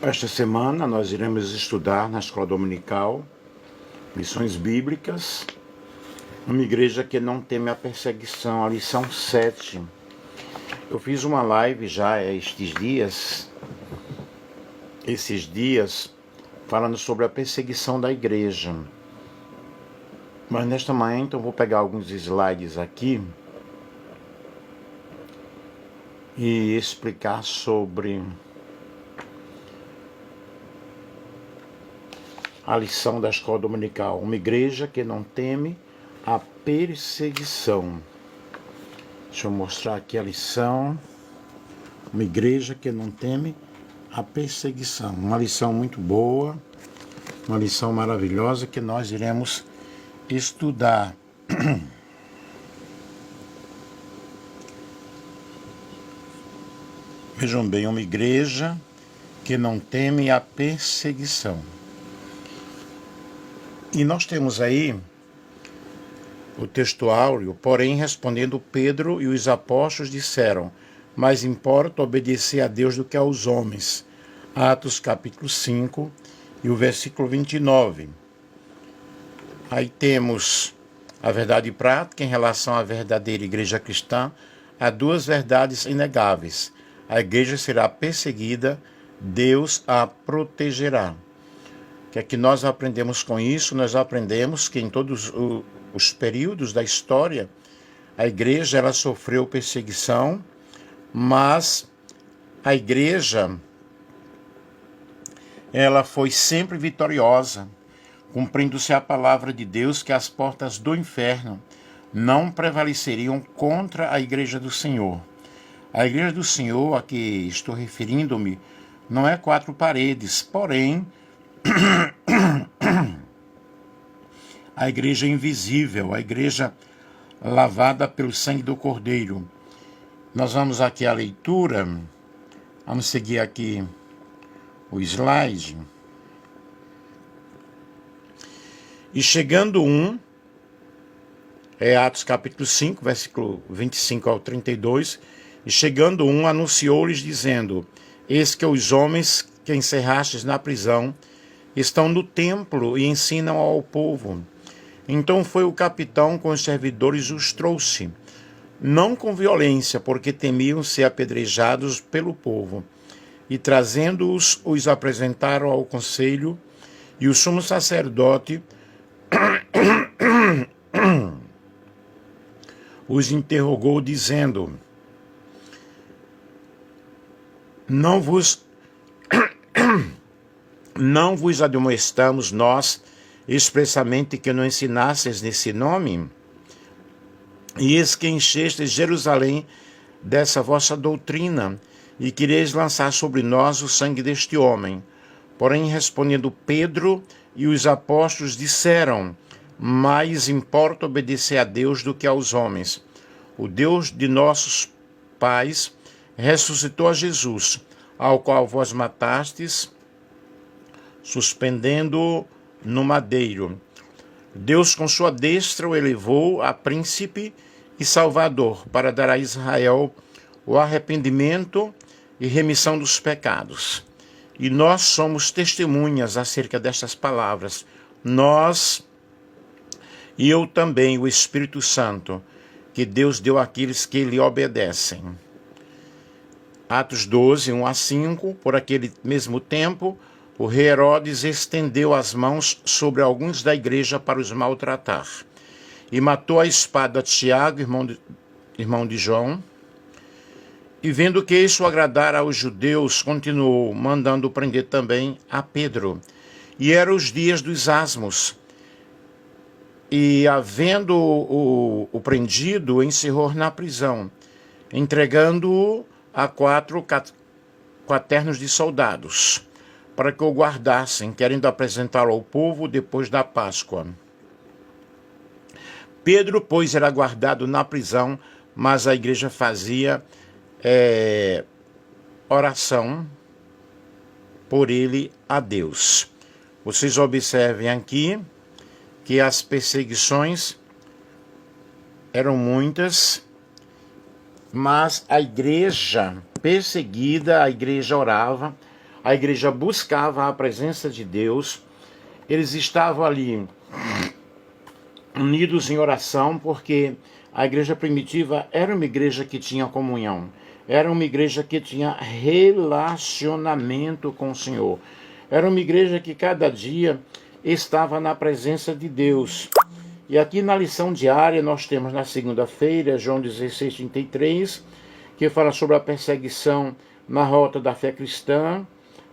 Esta semana nós iremos estudar na escola dominical lições bíblicas, uma igreja que não teme a perseguição, a lição 7. Eu fiz uma live já esses dias, falando sobre a perseguição da igreja. Mas nesta manhã, então, vou pegar alguns slides aqui e explicar sobre a lição da escola dominical, uma igreja que não teme a perseguição. Deixa eu mostrar aqui a lição, uma igreja que não teme a perseguição. Uma lição muito boa, uma lição maravilhosa que nós iremos estudar. Vejam bem, uma igreja que não teme a perseguição. E nós temos aí o texto áureo, porém respondendo Pedro e os apóstolos disseram: mais importa obedecer a Deus do que aos homens. Atos capítulo 5 e o versículo 29. Aí temos a verdade prática em relação à verdadeira igreja cristã. Há duas verdades inegáveis: a igreja será perseguida, Deus a protegerá. O que é que nós aprendemos com isso? Nós aprendemos que em todos os períodos da história, a igreja ela sofreu perseguição, mas a igreja ela foi sempre vitoriosa, cumprindo-se a palavra de Deus que as portas do inferno não prevaleceriam contra a igreja do Senhor. A igreja do Senhor, a que estou referindo-me, não é quatro paredes, porém a igreja invisível, a igreja lavada pelo sangue do Cordeiro. Nós vamos aqui à leitura, vamos seguir aqui o slide. E chegando Atos capítulo 5, versículo 25 ao 32, e chegando anunciou-lhes dizendo: eis que os homens que encerrastes na prisão estão no templo e ensinam ao povo. Então foi o capitão com os servidores os trouxe, não com violência, porque temiam ser apedrejados pelo povo. E trazendo-os, os apresentaram ao conselho, e o sumo sacerdote os interrogou, dizendo: Não vos admoestamos nós expressamente que não ensinasseis nesse nome? E eis que enchestes Jerusalém dessa vossa doutrina, e quereis lançar sobre nós o sangue deste homem. Porém, respondendo Pedro e os apóstolos, disseram: mais importa obedecer a Deus do que aos homens. O Deus de nossos pais ressuscitou a Jesus, ao qual vós matastes, suspendendo-o no madeiro. Deus com sua destra o elevou a príncipe e salvador, para dar a Israel o arrependimento e remissão dos pecados. E nós somos testemunhas acerca destas palavras. Nós e eu também, o Espírito Santo, que Deus deu àqueles que lhe obedecem. Atos 12, 1 a 5, por aquele mesmo tempo, o rei Herodes estendeu as mãos sobre alguns da igreja para os maltratar. E matou a espada Tiago, irmão de João. E vendo que isso agradara aos judeus, continuou, mandando prender também a Pedro. E eram os dias dos asmos. E, havendo o prendido, encerrou na prisão, entregando-o a 4 quaternos de soldados, para que o guardassem, querendo apresentá-lo ao povo depois da Páscoa. Pedro, pois, era guardado na prisão, mas a igreja fazia oração por ele a Deus. Vocês observem aqui que as perseguições eram muitas, mas a igreja perseguida, a igreja orava, a igreja buscava a presença de Deus, eles estavam ali unidos em oração, porque a igreja primitiva era uma igreja que tinha comunhão, era uma igreja que tinha relacionamento com o Senhor, era uma igreja que cada dia estava na presença de Deus. E aqui na lição diária nós temos na segunda-feira, João 16:33, que fala sobre a perseguição na rota da fé cristã.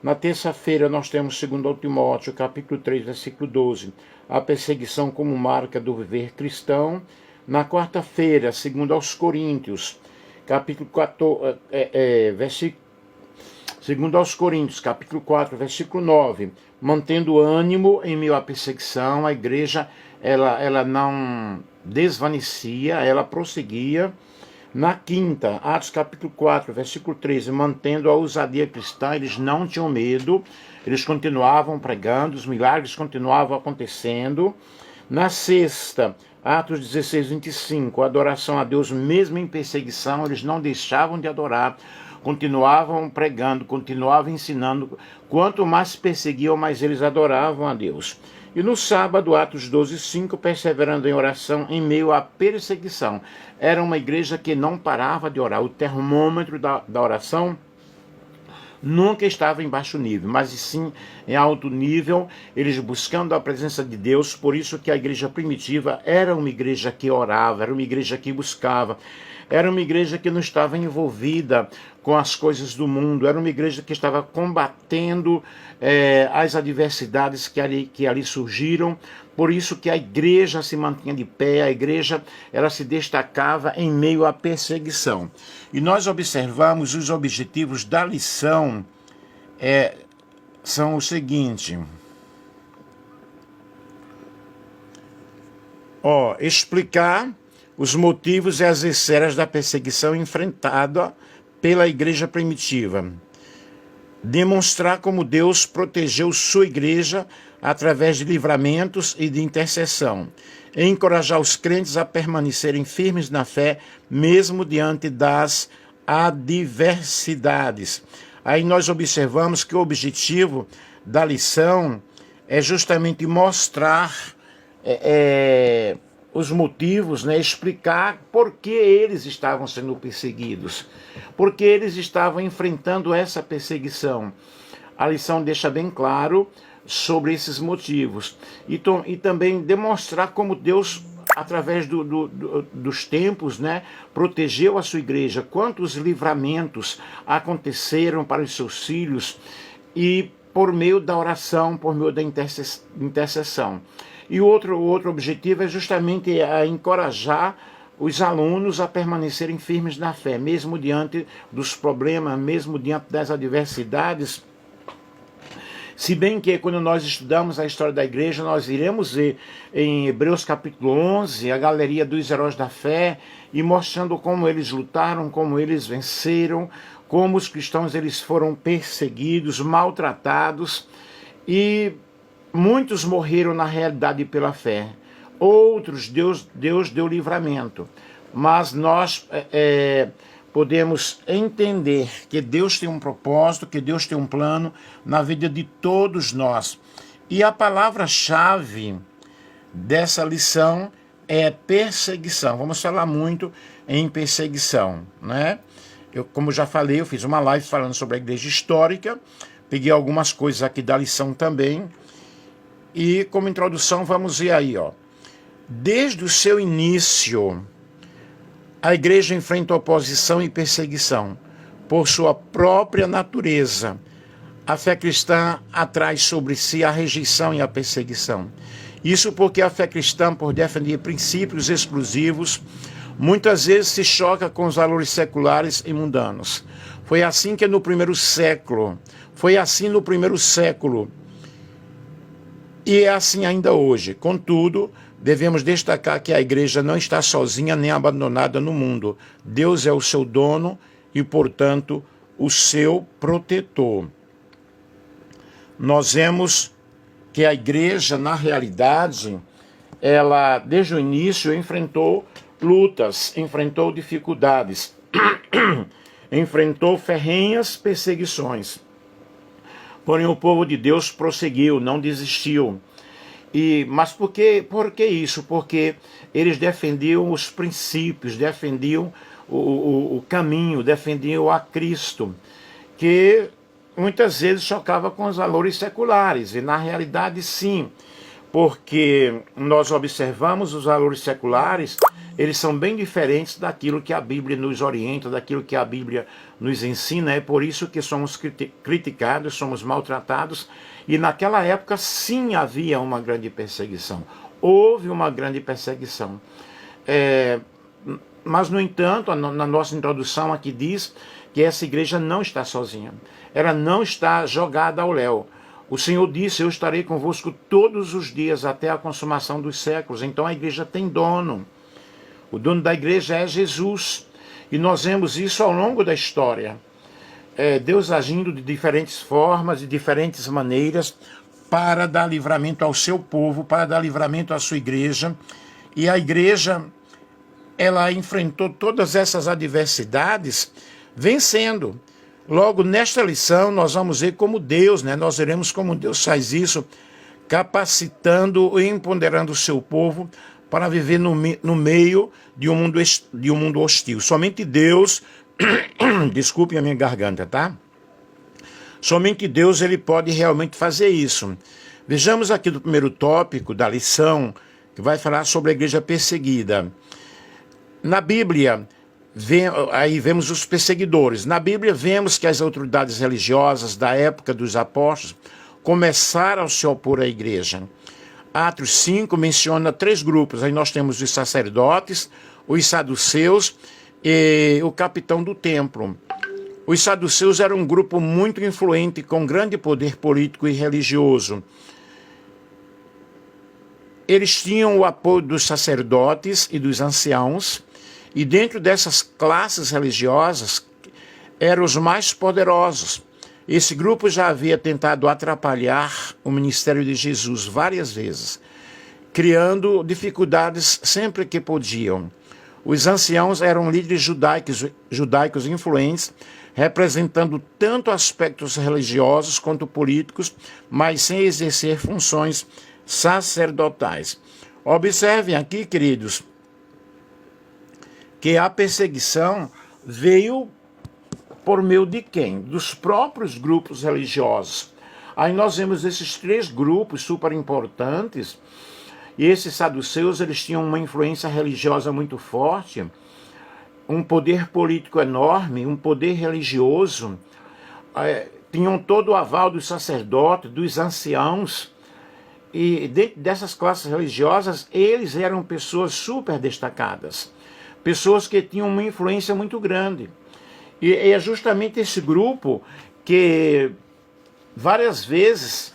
Na terça-feira nós temos 2 Timóteo, capítulo 3, versículo 12, a perseguição como marca do viver cristão. Na quarta-feira, 2 aos Coríntios, capítulo 14, versículo 2 aos Coríntios, capítulo 4, versículo 9, mantendo ânimo em meio à perseguição, a igreja ela não desvanecia, ela prosseguia. Na quinta, Atos capítulo 4, versículo 13, mantendo a ousadia cristã, eles não tinham medo, eles continuavam pregando, os milagres continuavam acontecendo. Na sexta, Atos 16, 25, adoração a Deus mesmo em perseguição, eles não deixavam de adorar, continuavam pregando, continuavam ensinando. Quanto mais perseguiam, mais eles adoravam a Deus. E no sábado, Atos 12, 5, perseverando em oração em meio à perseguição. Era uma igreja que não parava de orar. O termômetro da oração nunca estava em baixo nível, mas sim em alto nível, eles buscando a presença de Deus. Por isso que a igreja primitiva era uma igreja que orava, era uma igreja que buscava, era uma igreja que não estava envolvida com as coisas do mundo, era uma igreja que estava combatendo as adversidades que ali surgiram. Por isso que a igreja se mantinha de pé, a igreja ela se destacava em meio à perseguição. E nós observamos os objetivos da lição são o seguinte: explicar os motivos e as esferas da perseguição enfrentada pela igreja primitiva. Demonstrar como Deus protegeu sua igreja através de livramentos e de intercessão. E encorajar os crentes a permanecerem firmes na fé, mesmo diante das adversidades. Aí nós observamos que o objetivo da lição é justamente mostrar os motivos, explicar por que eles estavam sendo perseguidos, por que eles estavam enfrentando essa perseguição. A lição deixa bem claro sobre esses motivos e também demonstrar como Deus, através dos tempos, protegeu a sua igreja, quantos livramentos aconteceram para os seus filhos e por meio da oração, por meio da intercessão. E o outro objetivo é justamente encorajar os alunos a permanecerem firmes na fé, mesmo diante dos problemas, mesmo diante das adversidades. Se bem que quando nós estudamos a história da igreja, nós iremos ver em Hebreus capítulo 11, a galeria dos heróis da fé, e mostrando como eles lutaram, como eles venceram, como os cristãos eles foram perseguidos, maltratados, e muitos morreram na realidade pela fé. Outros, Deus deu livramento. Mas nós podemos entender que Deus tem um propósito, que Deus tem um plano na vida de todos nós. E a palavra-chave dessa lição é perseguição. Vamos falar muito em perseguição, como já falei, eu fiz uma live falando sobre a igreja histórica, peguei algumas coisas aqui da lição também. E como introdução vamos ver aí, desde o seu início, a igreja enfrenta oposição e perseguição por sua própria natureza. A fé cristã atrai sobre si a rejeição e a perseguição. Isso porque a fé cristã, por defender princípios exclusivos, muitas vezes se choca com os valores seculares e mundanos. Foi assim no primeiro século. E é assim ainda hoje. Contudo, devemos destacar que a igreja não está sozinha nem abandonada no mundo. Deus é o seu dono e, portanto, o seu protetor. Nós vemos que a igreja, na realidade, ela, desde o início, enfrentou lutas, enfrentou dificuldades, enfrentou ferrenhas perseguições. Porém, o povo de Deus prosseguiu, não desistiu. Mas por que isso? Porque eles defendiam os princípios, defendiam o caminho, defendiam a Cristo, que muitas vezes chocava com os valores seculares. E na realidade, sim, porque nós observamos os valores seculares, eles são bem diferentes daquilo que a Bíblia nos orienta, daquilo que a Bíblia nos ensina. É por isso que somos criticados, somos maltratados. E naquela época, sim, havia uma grande perseguição. Houve uma grande perseguição. Mas, no entanto, na nossa introdução aqui diz que essa igreja não está sozinha. Ela não está jogada ao léu. O Senhor disse: eu estarei convosco todos os dias até a consumação dos séculos. Então a igreja tem dono. O dono da igreja é Jesus. E nós vemos isso ao longo da história. Deus agindo de diferentes formas, de diferentes maneiras, para dar livramento ao seu povo, para dar livramento à sua igreja. E a igreja, ela enfrentou todas essas adversidades vencendo. Logo, nesta lição, nós vamos ver como Deus, nós veremos como Deus faz isso, capacitando e empoderando o seu povo para viver no meio de um mundo hostil. Somente Deus, desculpe a minha garganta, tá? Somente Deus, ele pode realmente fazer isso. Vejamos aqui do primeiro tópico da lição, que vai falar sobre a igreja perseguida. Na Bíblia, aí vemos os perseguidores. Na Bíblia vemos que as autoridades religiosas da época dos apóstolos começaram a se opor à igreja. Atos 5 menciona 3 grupos. Aí nós temos os sacerdotes, os saduceus e o capitão do templo. Os saduceus eram um grupo muito influente, com grande poder político e religioso. Eles tinham o apoio dos sacerdotes e dos anciãos, e dentro dessas classes religiosas eram os mais poderosos. Esse grupo já havia tentado atrapalhar o ministério de Jesus várias vezes, criando dificuldades sempre que podiam. Os anciãos eram líderes judaicos influentes, representando tanto aspectos religiosos quanto políticos, mas sem exercer funções sacerdotais. Observem aqui, queridos, que a perseguição veio por meio de quem? Dos próprios grupos religiosos. Aí nós vemos esses 3 grupos super importantes, e esses saduceus, eles tinham uma influência religiosa muito forte, um poder político enorme, um poder religioso, tinham todo o aval dos sacerdotes, dos anciãos, e dentro dessas classes religiosas, eles eram pessoas super destacadas, pessoas que tinham uma influência muito grande. E é justamente esse grupo que várias vezes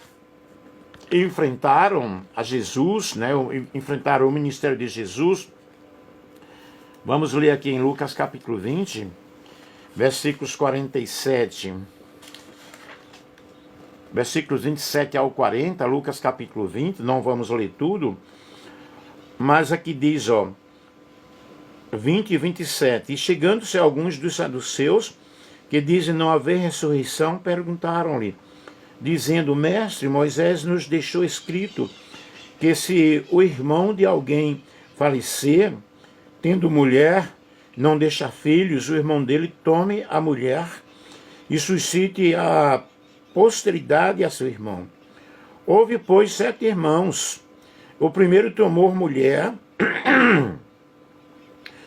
enfrentaram a Jesus, enfrentaram o ministério de Jesus. Vamos ler aqui em Lucas capítulo 20, versículos 47. Versículos 27 ao 40, Lucas capítulo 20, não vamos ler tudo, mas aqui diz, 20 e 27, e chegando-se alguns dos saduceus, que dizem não haver ressurreição, perguntaram-lhe, dizendo, mestre, Moisés nos deixou escrito que se o irmão de alguém falecer, tendo mulher, não deixa filhos, o irmão dele tome a mulher e suscite a posteridade a seu irmão. Houve, pois, 7 irmãos. O primeiro tomou mulher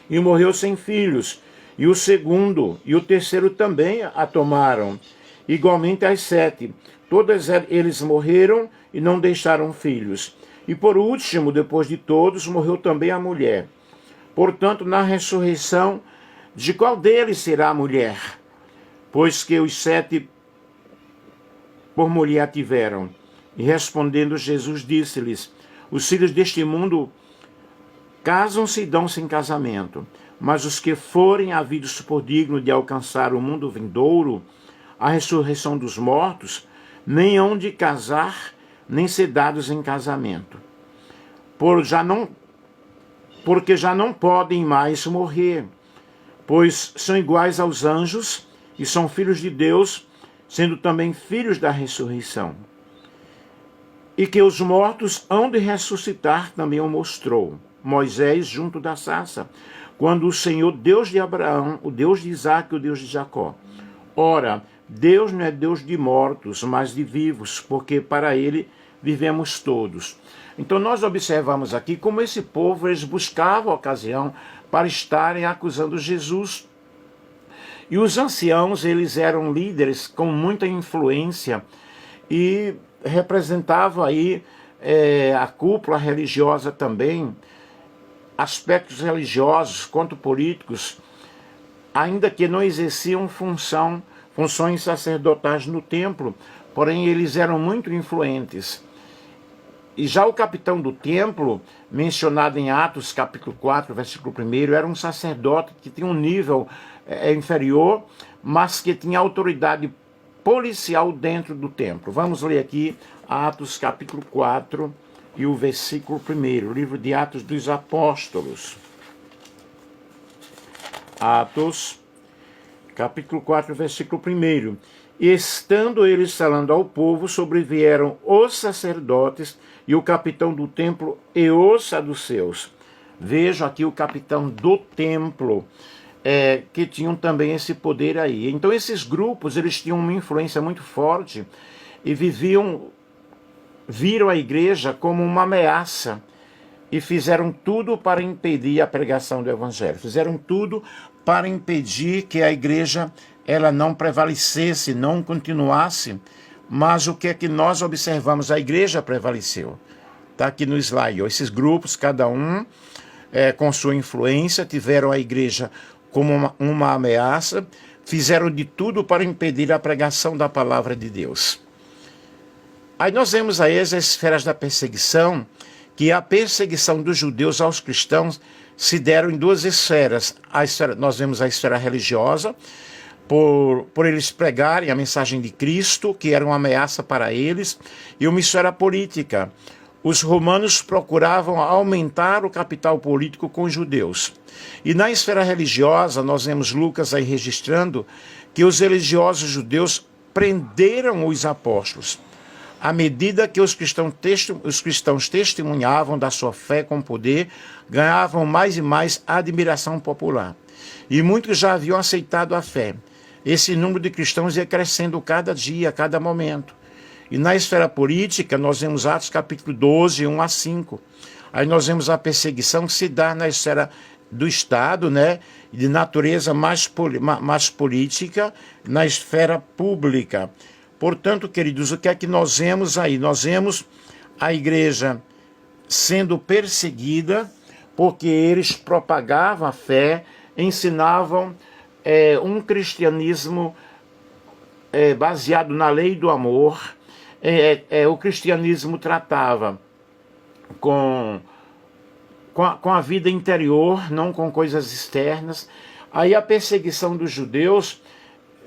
e morreu sem filhos, e o segundo e o terceiro também a tomaram, igualmente as 7. Todos eles morreram e não deixaram filhos. E por último, depois de todos, morreu também a mulher. Portanto, na ressurreição, de qual deles será a mulher? Pois que os 7 por mulher a tiveram. E respondendo Jesus, disse-lhes, os filhos deste mundo casam-se e dão-se em casamento, mas os que forem havidos por digno de alcançar o mundo vindouro, a ressurreição dos mortos, nem hão de casar, nem ser dados em casamento. Porque já não podem mais morrer, pois são iguais aos anjos e são filhos de Deus, sendo também filhos da ressurreição. E que os mortos hão de ressuscitar também o mostrou Moisés junto da sarça, quando o Senhor, Deus de Abraão, o Deus de Isaque e o Deus de Jacó. Ora, Deus não é Deus de mortos, mas de vivos, porque para ele vivemos todos. Então nós observamos aqui como esse povo, eles buscavam a ocasião para estarem acusando Jesus. E os anciãos, eles eram líderes com muita influência e representavam aí a cúpula religiosa também, aspectos religiosos quanto políticos, ainda que não exerciam funções sacerdotais no templo, porém eles eram muito influentes. E já o capitão do templo, mencionado em Atos capítulo 4, versículo 1, era um sacerdote que tinha um nível inferior, mas que tinha autoridade policial dentro do templo. Vamos ler aqui Atos capítulo 4 e o versículo 1, livro de Atos dos Apóstolos. Atos capítulo 4, versículo 1. E estando eles falando ao povo, sobrevieram os sacerdotes e o capitão do templo e os saduceus. Vejo aqui o capitão do templo, que tinham também esse poder aí. Então esses grupos, eles tinham uma influência muito forte e viram a igreja como uma ameaça e fizeram tudo para impedir a pregação do evangelho. Fizeram tudo para impedir que a igreja ela não prevalecesse, não continuasse. Mas o que é que nós observamos? A igreja prevaleceu. Está aqui no slide. Esses grupos, cada um com sua influência, tiveram a igreja como uma ameaça, fizeram de tudo para impedir a pregação da palavra de Deus. Aí nós vemos aí as esferas da perseguição, que a perseguição dos judeus aos cristãos se deram em duas esferas. Nós vemos a esfera religiosa, por eles pregarem a mensagem de Cristo, que era uma ameaça para eles, e uma esfera política. Os romanos procuravam aumentar o capital político com os judeus. E na esfera religiosa, nós vemos Lucas aí registrando que os religiosos judeus prenderam os apóstolos. À medida que os cristãos testemunhavam da sua fé com poder, ganhavam mais e mais admiração popular. E muitos já haviam aceitado a fé. Esse número de cristãos ia crescendo cada dia, a cada momento. E na esfera política, nós vemos Atos capítulo 12, 1 a 5. Aí nós vemos a perseguição que se dá na esfera do Estado, de natureza mais política, na esfera pública. Portanto, queridos, o que é que nós vemos aí? Nós vemos a igreja sendo perseguida porque eles propagavam a fé, ensinavam um cristianismo baseado na lei do amor. O cristianismo tratava com a vida interior, não com coisas externas. Aí a perseguição dos judeus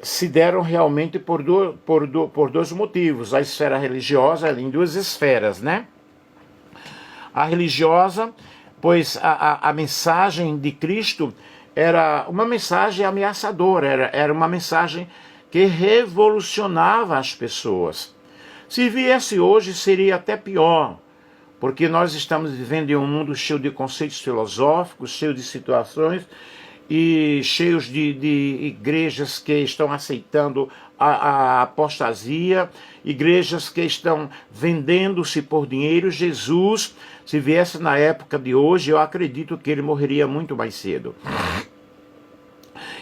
se deram realmente por dois motivos. A esfera religiosa, em duas esferas, A religiosa, pois a mensagem de Cristo era uma mensagem ameaçadora, era uma mensagem que revolucionava as pessoas. Se viesse hoje, seria até pior, porque nós estamos vivendo em um mundo cheio de conceitos filosóficos, cheio de situações, e cheios de igrejas que estão aceitando a apostasia, igrejas que estão vendendo-se por dinheiro. Jesus, se viesse na época de hoje, eu acredito que ele morreria muito mais cedo.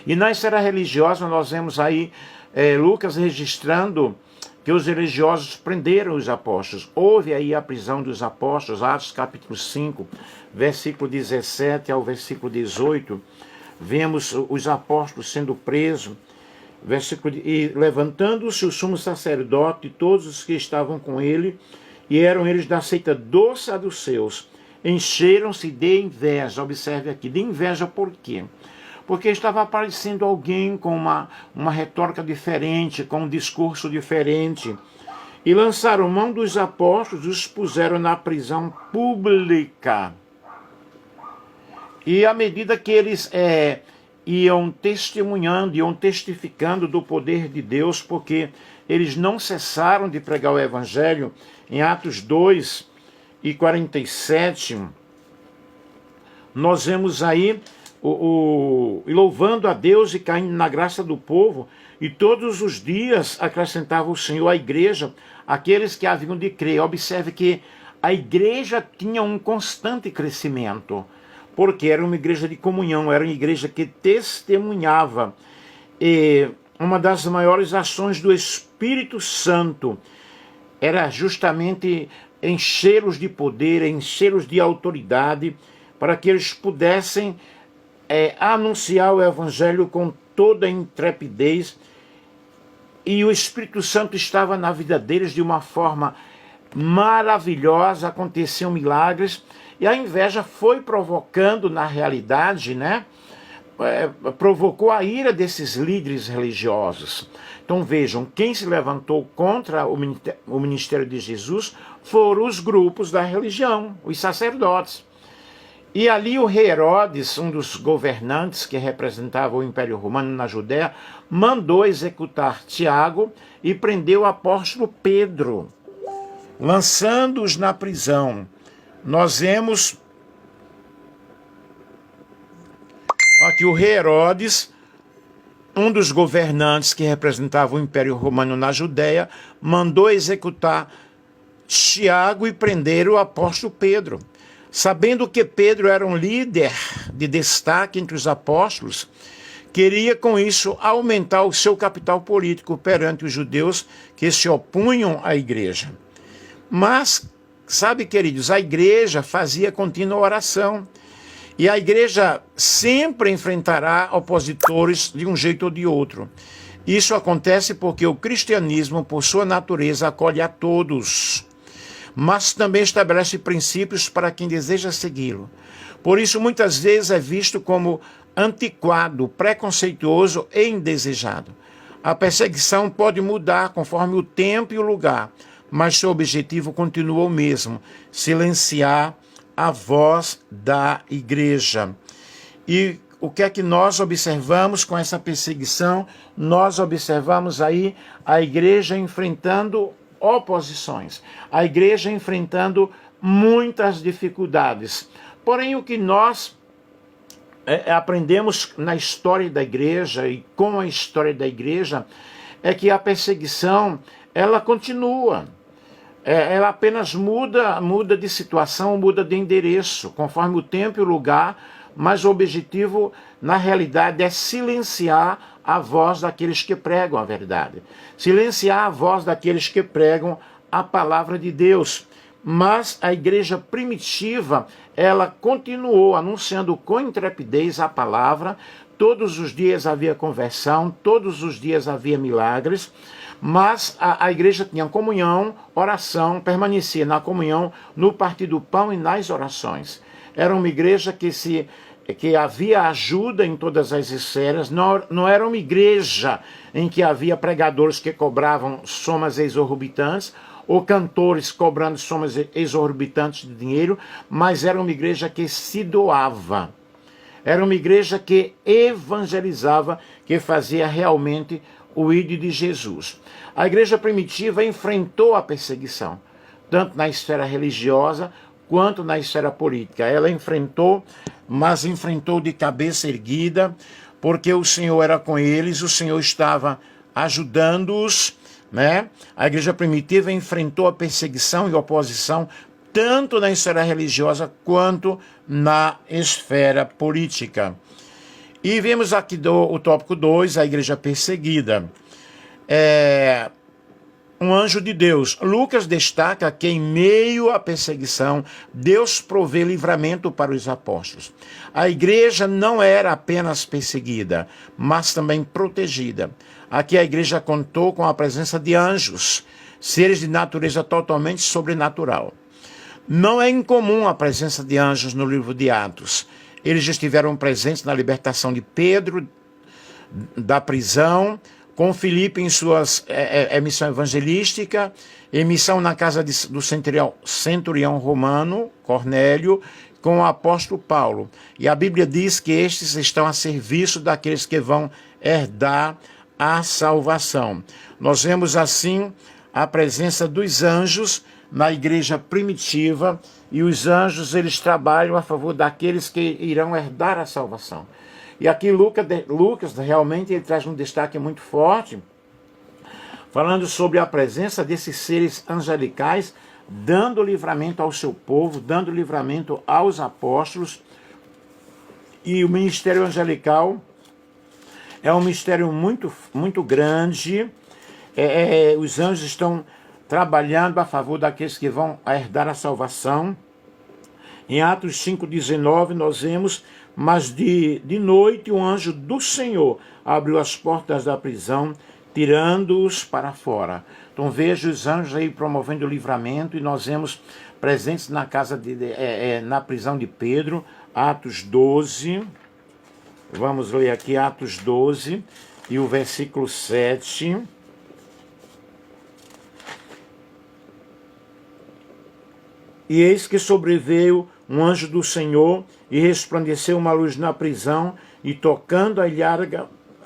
E na esfera religiosa nós vemos aí Lucas registrando que os religiosos prenderam os apóstolos. Houve aí a prisão dos apóstolos, Atos capítulo 5, versículo 17 ao versículo 18, vemos os apóstolos sendo presos, e levantando-se o sumo sacerdote e todos os que estavam com ele, e eram eles da seita dos saduceus, encheram-se de inveja. Observe aqui, de inveja por quê? Porque estava aparecendo alguém com uma retórica diferente, com um discurso diferente, e lançaram mão dos apóstolos e os puseram na prisão pública. E à medida que eles iam testemunhando, iam testificando do poder de Deus, porque eles não cessaram de pregar o evangelho. Em Atos 2 e 47, nós vemos aí louvando a Deus e caindo na graça do povo, e todos os dias acrescentava o Senhor à igreja aqueles que haviam de crer. Observe que a igreja tinha um constante crescimento, porque era uma igreja de comunhão, era uma igreja que testemunhava. E uma das maiores ações do Espírito Santo era justamente enchê-los de poder, enchê-los de autoridade, para que eles pudessem anunciar o Evangelho com toda a intrepidez. E o Espírito Santo estava na vida deles de uma forma maravilhosa, aconteciam milagres, e a inveja foi provocando, na realidade, provocou a ira desses líderes religiosos. Então vejam, quem se levantou contra o ministério de Jesus foram os grupos da religião, os sacerdotes. E ali o rei Herodes, um dos governantes que representava o Império Romano na Judéia, mandou executar Tiago e prendeu o apóstolo Pedro, lançando-os na prisão. Nós vemos aqui o rei Herodes, um dos governantes que representava o Império Romano na Judéia, mandou executar Tiago e prender o apóstolo Pedro. Sabendo que Pedro era um líder de destaque entre os apóstolos, queria com isso aumentar o seu capital político perante os judeus que se opunham à igreja. Mas, sabe, queridos, a igreja fazia contínua oração. E a igreja sempre enfrentará opositores de um jeito ou de outro. Isso acontece porque o cristianismo, por sua natureza, acolhe a todos, mas também estabelece princípios para quem deseja segui-lo. Por isso, muitas vezes é visto como antiquado, preconceituoso e indesejado. A perseguição pode mudar conforme o tempo e o lugar, mas seu objetivo continua o mesmo: silenciar a voz da igreja. E o que é que nós observamos com essa perseguição? Nós observamos aí a igreja enfrentando oposições, a igreja enfrentando muitas dificuldades. Porém, o que nós aprendemos na história da igreja e com a história da igreja é que a perseguição, ela continua. Ela apenas muda de situação, muda de endereço, conforme o tempo e o lugar, mas o objetivo, na realidade, é silenciar a voz daqueles que pregam a verdade, silenciar a voz daqueles que pregam a palavra de Deus. Mas a igreja primitiva, ela continuou anunciando com intrepidez a palavra. Todos os dias havia conversão, todos os dias havia milagres, mas a igreja tinha comunhão, oração, permanecia na comunhão, no partir do pão e nas orações. Era uma igreja que havia ajuda em todas as esferas, não era uma igreja em que havia pregadores que cobravam somas exorbitantes, ou cantores cobrando somas exorbitantes de dinheiro, mas era uma igreja que se doava. Era uma igreja que evangelizava, que fazia realmente o ID de Jesus. A igreja primitiva enfrentou a perseguição, tanto na esfera religiosa quanto na esfera política. Ela enfrentou, mas enfrentou de cabeça erguida, porque o Senhor era com eles, o Senhor estava ajudando-os, A igreja primitiva enfrentou a perseguição e oposição tanto na esfera religiosa quanto na esfera política. E vemos aqui o tópico 2, a igreja perseguida. Um anjo de Deus. Lucas destaca que em meio à perseguição, Deus provê livramento para os apóstolos. A igreja não era apenas perseguida, mas também protegida. Aqui a igreja contou com a presença de anjos, seres de natureza totalmente sobrenatural. Não é incomum a presença de anjos no livro de Atos. Eles estiveram presentes na libertação de Pedro da prisão, com Filipe em sua missão evangelística, em missão na casa do centurião romano, Cornélio, com o apóstolo Paulo. E a Bíblia diz que estes estão a serviço daqueles que vão herdar a salvação. Nós vemos assim a presença dos anjos na igreja primitiva, e os anjos eles trabalham a favor daqueles que irão herdar a salvação. E aqui Lucas realmente ele traz um destaque muito forte, falando sobre a presença desses seres angelicais, dando livramento ao seu povo, dando livramento aos apóstolos. E o ministério angelical é um mistério muito grande. Os anjos estão trabalhando a favor daqueles que vão herdar a salvação. Em Atos 5,19 nós vemos: mas de noite um anjo do Senhor abriu as portas da prisão, tirando-os para fora. Então veja os anjos aí promovendo o livramento, e nós vemos presentes na na prisão de Pedro. Atos 12, vamos ler aqui Atos 12 e o versículo 7. E eis que sobreveio um anjo do Senhor, e resplandeceu uma luz na prisão, e tocando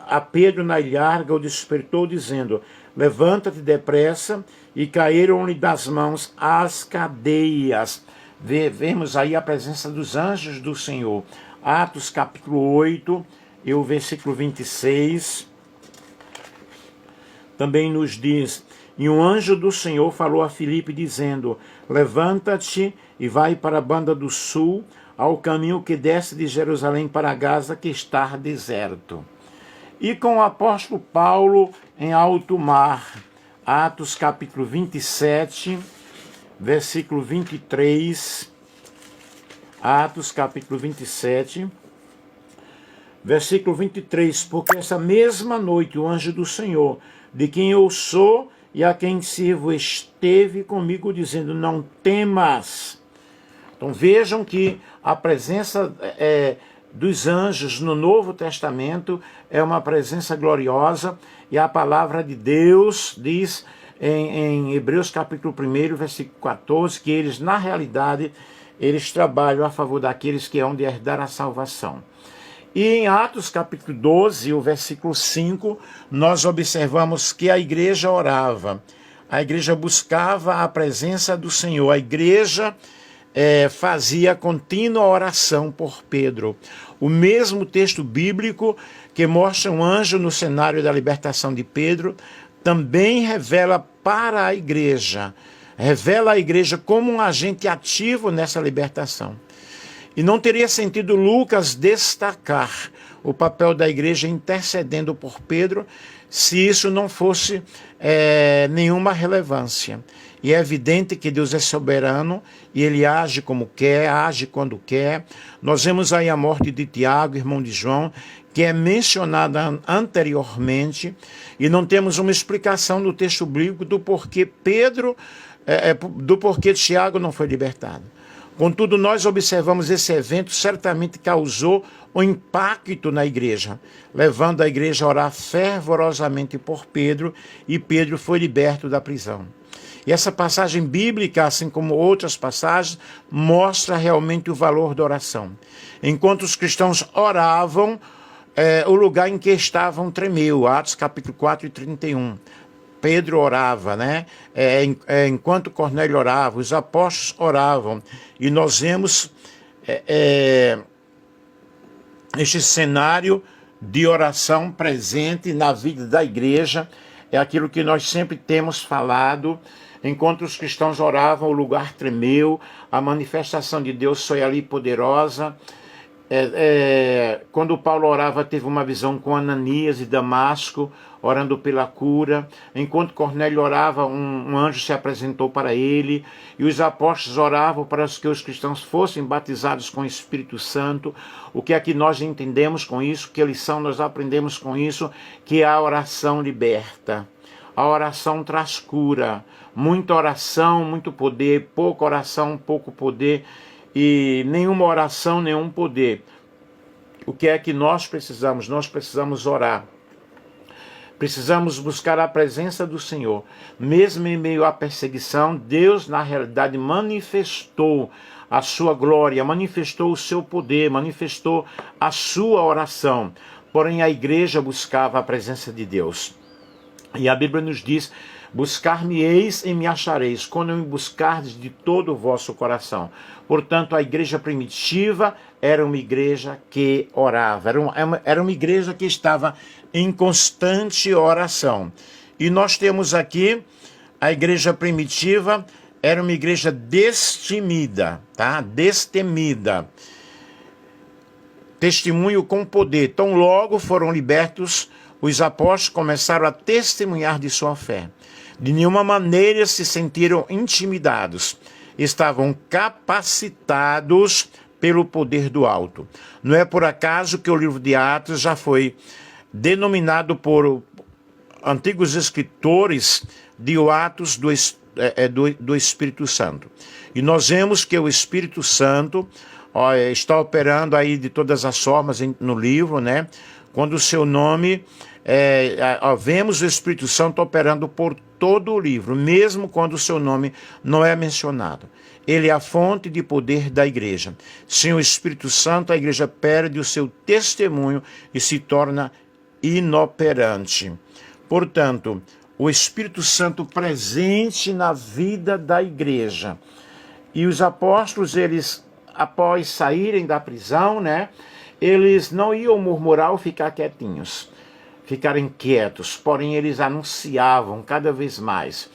a Pedro na ilharga, o despertou, dizendo: levanta-te depressa, e caíram-lhe das mãos as cadeias. Vemos aí a presença dos anjos do Senhor. Atos capítulo 8 e o versículo 26 também nos diz: e um anjo do Senhor falou a Filipe, dizendo: levanta-te e vai para a banda do sul, ao caminho que desce de Jerusalém para Gaza, que está deserto. E com o apóstolo Paulo em alto mar. Atos capítulo 27, versículo 23. Atos capítulo 27, versículo 23. Porque essa mesma noite o anjo do Senhor, de quem eu sou e a quem sirvo, esteve comigo, dizendo: não temas. Então vejam que a presença dos anjos no Novo Testamento é uma presença gloriosa, e a palavra de Deus diz em Hebreus capítulo 1, versículo 14, que eles, na realidade, eles trabalham a favor daqueles que hão de herdar a salvação. E em Atos capítulo 12, o versículo 5, nós observamos que a igreja orava, a igreja buscava a presença do Senhor, a igreja fazia contínua oração por Pedro. O mesmo texto bíblico que mostra um anjo no cenário da libertação de Pedro, também revela para a igreja, revela a igreja como um agente ativo nessa libertação. E não teria sentido Lucas destacar o papel da igreja intercedendo por Pedro se isso não fosse nenhuma relevância. E é evidente que Deus é soberano e ele age como quer, age quando quer. Nós vemos aí a morte de Tiago, irmão de João, que é mencionada anteriormente, e não temos uma explicação no texto bíblico do porquê do porquê Tiago não foi libertado. Contudo, nós observamos esse evento certamente causou um impacto na igreja, levando a igreja a orar fervorosamente por Pedro, e Pedro foi liberto da prisão. E essa passagem bíblica, assim como outras passagens, mostra realmente o valor da oração. Enquanto os cristãos oravam, o lugar em que estavam tremeu. Atos capítulo 4 e 31. Pedro orava, né? Enquanto Cornélio orava, os apóstolos oravam. E nós vemos este cenário de oração presente na vida da igreja. É aquilo que nós sempre temos falado. Enquanto os cristãos oravam, o lugar tremeu, a manifestação de Deus foi ali poderosa. Quando Paulo orava, teve uma visão com Ananias e Damasco, orando pela cura. Enquanto Cornélio orava, um anjo se apresentou para ele, e os apóstolos oravam para que os cristãos fossem batizados com o Espírito Santo. O que é que nós entendemos com isso? Que lição nós aprendemos com isso? Que a oração liberta. A oração traz cura. Muita oração, muito poder. Pouca oração, pouco poder. E nenhuma oração, nenhum poder. O que é que nós precisamos? Nós precisamos orar. Precisamos buscar a presença do Senhor. Mesmo em meio à perseguição, Deus, na realidade, manifestou a sua glória, manifestou o seu poder, manifestou a sua oração. porém a igreja buscava a presença de Deus. E a Bíblia nos diz: buscar-me-eis e me achareis, quando me buscardes de todo o vosso coração. Portanto, a igreja primitiva era uma igreja que orava, era uma igreja que estava em constante oração. E nós temos aqui, a igreja primitiva era uma igreja destemida, tá? Destemida. Testemunho com poder. Tão logo foram libertos, os apóstolos começaram a testemunhar de sua fé. De nenhuma maneira se sentiram intimidados. Estavam capacitados pelo poder do alto. Não é por acaso que o livro de Atos já foi denominado por antigos escritores de Atos do Espírito Santo. E nós vemos que o Espírito Santo está operando aí de todas as formas no livro, né? Quando o seu nome, vemos o Espírito Santo operando por todo o livro, mesmo quando o seu nome não é mencionado. Ele é a fonte de poder da igreja. Sem o Espírito Santo, a igreja perde o seu testemunho e se torna inoperante. Portanto, o Espírito Santo presente na vida da igreja. E os apóstolos, eles, após saírem da prisão, né, eles não iam murmurar ou ficar quietinhos, ficarem quietos, porém eles anunciavam cada vez mais.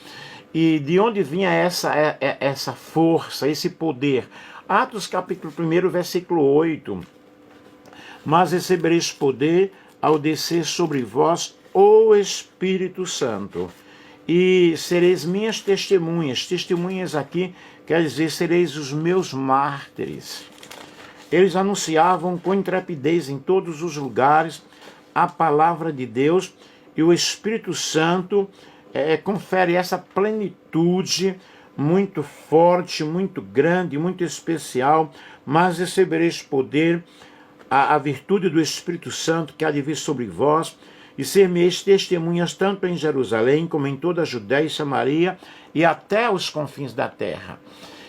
E de onde vinha essa força, esse poder? Atos capítulo 1, versículo 8. Mas recebereis poder ao descer sobre vós o Espírito Santo, e sereis minhas testemunhas. Testemunhas aqui quer dizer, sereis os meus mártires. Eles anunciavam com intrepidez em todos os lugares a palavra de Deus, e o Espírito Santo confere essa plenitude muito forte, muito grande, muito especial. Mas recebereis poder, a virtude do Espírito Santo que há de vir sobre vós, e ser-me-eis testemunhas tanto em Jerusalém como em toda a Judéia e Samaria e até os confins da terra.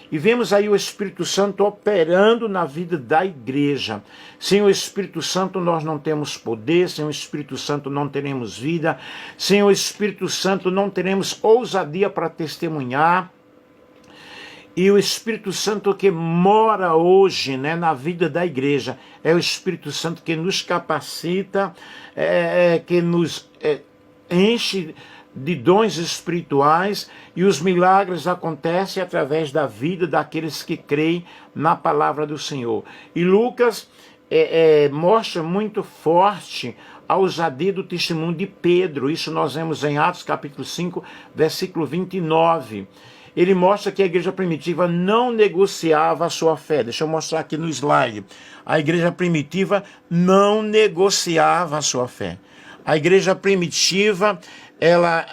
E vemos aí o Espírito Santo operando na vida da igreja. Sem o Espírito Santo nós não temos poder, sem o Espírito Santo não teremos vida, sem o Espírito Santo não teremos ousadia para testemunhar. E o Espírito Santo que mora hoje, né, na vida da igreja, é o Espírito Santo que nos capacita, que nos enche de dons espirituais, e os milagres acontecem através da vida daqueles que creem na palavra do Senhor. E Lucas mostra muito forte a ousadia do testemunho de Pedro. Isso nós vemos em Atos capítulo 5, versículo 29. Ele mostra que a igreja primitiva não negociava a sua fé. Deixa eu mostrar aqui no slide. A igreja primitiva não negociava a sua fé. A igreja primitiva, ela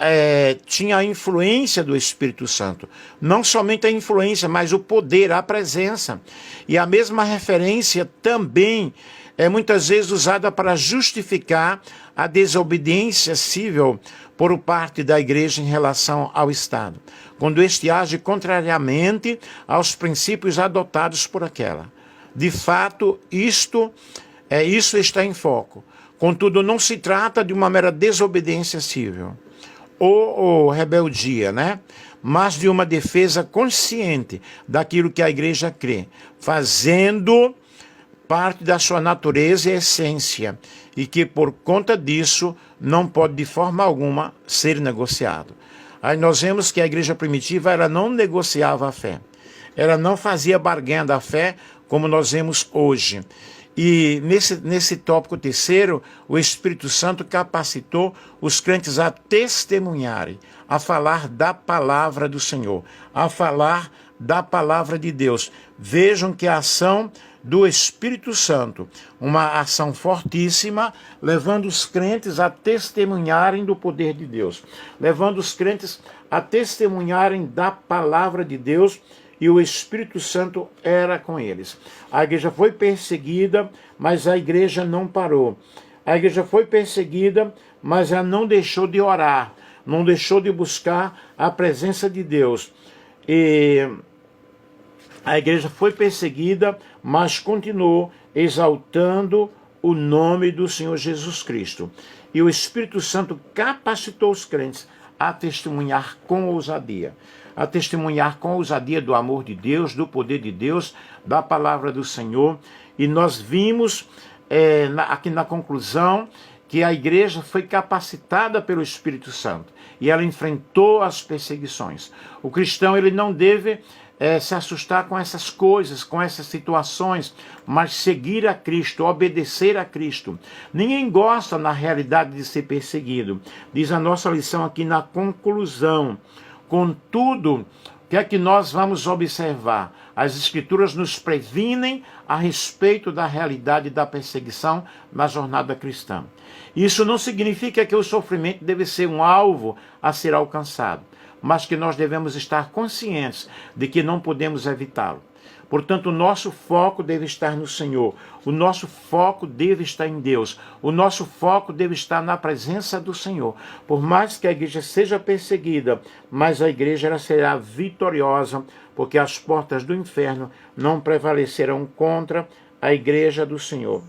tinha a influência do Espírito Santo. Não somente a influência, mas o poder, a presença. E a mesma referência também é muitas vezes usada para justificar a desobediência civil por parte da igreja em relação ao Estado, quando este age contrariamente aos princípios adotados por aquela. De fato, isso está em foco. Contudo, não se trata de uma mera desobediência civil ou rebeldia, né? Mas de uma defesa consciente daquilo que a igreja crê, fazendo parte da sua natureza e essência, e que por conta disso não pode de forma alguma ser negociado. Aí nós vemos que a igreja primitiva, ela não negociava a fé, ela não fazia barganha da fé como nós vemos hoje. E nesse tópico terceiro, o Espírito Santo capacitou os crentes a testemunharem, a falar da palavra do Senhor, a falar da palavra de Deus. Vejam que a ação do Espírito Santo, uma ação fortíssima, levando os crentes a testemunharem do poder de Deus, levando os crentes a testemunharem da palavra de Deus, e o Espírito Santo era com eles. A igreja foi perseguida, mas a igreja não parou. A igreja foi perseguida, mas ela não deixou de orar, não deixou de buscar a presença de Deus. E a igreja foi perseguida, mas continuou exaltando o nome do Senhor Jesus Cristo. E o Espírito Santo capacitou os crentes a testemunhar com ousadia. A testemunhar com ousadia do amor de Deus, do poder de Deus, da palavra do Senhor. E nós vimos aqui na conclusão que a igreja foi capacitada pelo Espírito Santo e ela enfrentou as perseguições. O cristão ele não deve se assustar com essas coisas, com essas situações, mas seguir a Cristo, obedecer a Cristo. Ninguém gosta, na realidade, de ser perseguido. Diz a nossa lição aqui na conclusão. Contudo, o que é que nós vamos observar? As Escrituras nos previnem a respeito da realidade da perseguição na jornada cristã. Isso não significa que o sofrimento deve ser um alvo a ser alcançado, mas que nós devemos estar conscientes de que não podemos evitá-lo. Portanto, o nosso foco deve estar no Senhor, o nosso foco deve estar em Deus, o nosso foco deve estar na presença do Senhor. Por mais que a igreja seja perseguida, mas a igreja ela será vitoriosa, porque as portas do inferno não prevalecerão contra a igreja do Senhor.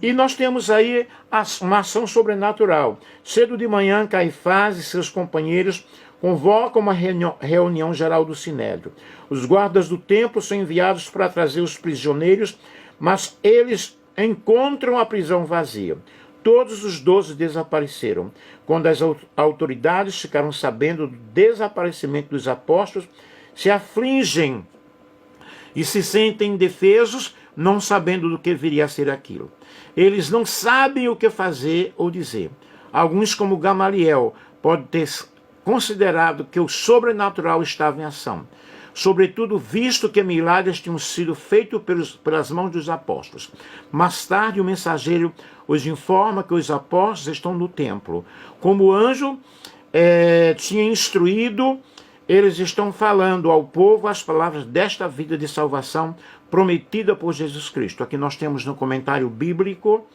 E nós temos aí uma ação sobrenatural. Cedo de manhã, Caifás e seus companheiros convocam uma reunião geral do Sinédrio. Os guardas do templo são enviados para trazer os prisioneiros, mas eles encontram a prisão vazia. Todos os 12 desapareceram. Quando as autoridades ficaram sabendo do desaparecimento dos apóstolos, se afligem e se sentem indefesos, não sabendo do que viria a ser aquilo. Eles não sabem o que fazer ou dizer. Alguns, como Gamaliel, podem ter considerado que o sobrenatural estava em ação, sobretudo visto que milagres tinham sido feitos pelas mãos dos apóstolos. Mais tarde, o mensageiro os informa que os apóstolos estão no templo. Como o anjo tinha instruído, eles estão falando ao povo as palavras desta vida de salvação prometida por Jesus Cristo. Aqui nós temos no comentário bíblico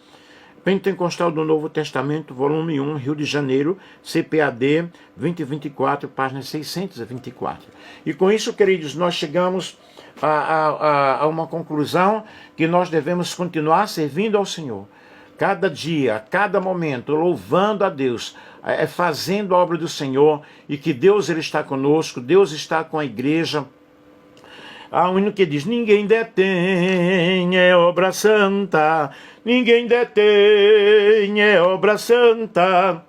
Pentecostal do Novo Testamento, volume 1, Rio de Janeiro, CPAD 2024, página 624. E com isso, queridos, nós chegamos a uma conclusão que nós devemos continuar servindo ao Senhor. Cada dia, a cada momento, louvando a Deus, fazendo a obra do Senhor, e que Deus ele está conosco, Deus está com a igreja. Há um hino que diz: ninguém detém, é obra santa, ninguém detém, é obra santa.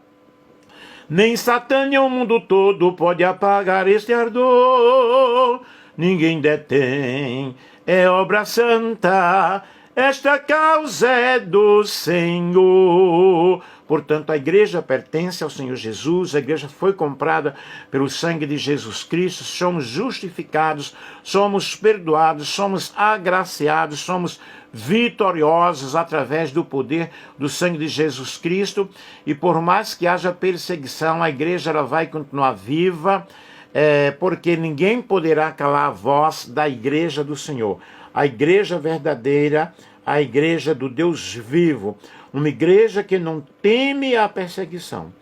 Nem Satã nem o mundo todo pode apagar este ardor. Ninguém detém, é obra santa, esta causa é do Senhor. Portanto, a igreja pertence ao Senhor Jesus, a igreja foi comprada pelo sangue de Jesus Cristo, somos justificados, somos perdoados, somos agraciados, somos vitoriosos através do poder do sangue de Jesus Cristo. E por mais que haja perseguição, a igreja ela vai continuar viva, porque ninguém poderá calar a voz da igreja do Senhor. A igreja verdadeira, a igreja do Deus vivo, uma igreja que não teme a perseguição.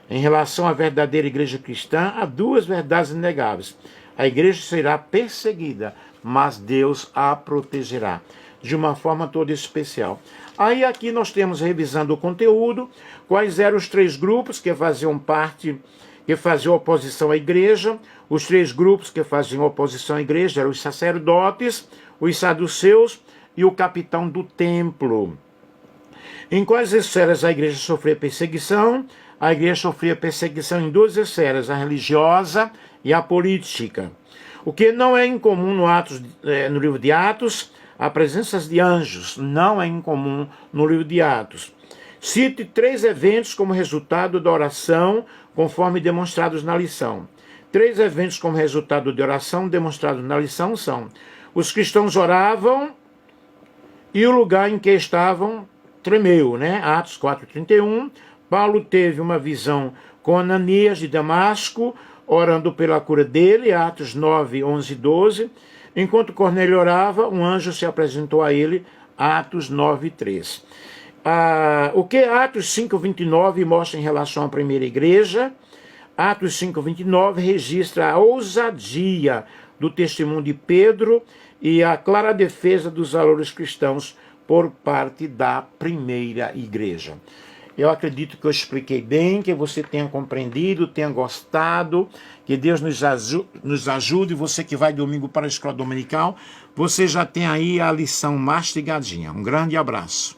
Em relação à verdadeira igreja cristã, há duas verdades inegáveis. A igreja será perseguida, mas Deus a protegerá de uma forma toda especial. Aí aqui nós temos, revisando o conteúdo, quais eram os três grupos que faziam parte, que faziam oposição à igreja. Os três grupos que faziam oposição à igreja eram os sacerdotes, os saduceus e o capitão do templo. Em quais esferas a igreja sofria perseguição? A igreja sofria perseguição em duas esferas, a religiosa e a política. O que não é incomum no livro de Atos, a presença de anjos não é incomum no livro de Atos. Cite três eventos como resultado da oração, conforme demonstrados na lição. Três eventos como resultado de oração demonstrados na lição são: os cristãos oravam e o lugar em que estavam tremeu, né? Atos 4:31. Paulo teve uma visão com Ananias de Damasco, orando pela cura dele, Atos 9, 11 e 12. Enquanto Cornélio orava, um anjo se apresentou a ele, Atos 9, 3. O que Atos 5:29 mostra em relação à primeira igreja? Atos 5:29 registra a ousadia do testemunho de Pedro e a clara defesa dos valores cristãos por parte da primeira igreja. Eu acredito que eu expliquei bem, que você tenha compreendido, tenha gostado, que Deus nos ajude. Você que vai domingo para a escola dominical, você já tem aí a lição mastigadinha. Um grande abraço.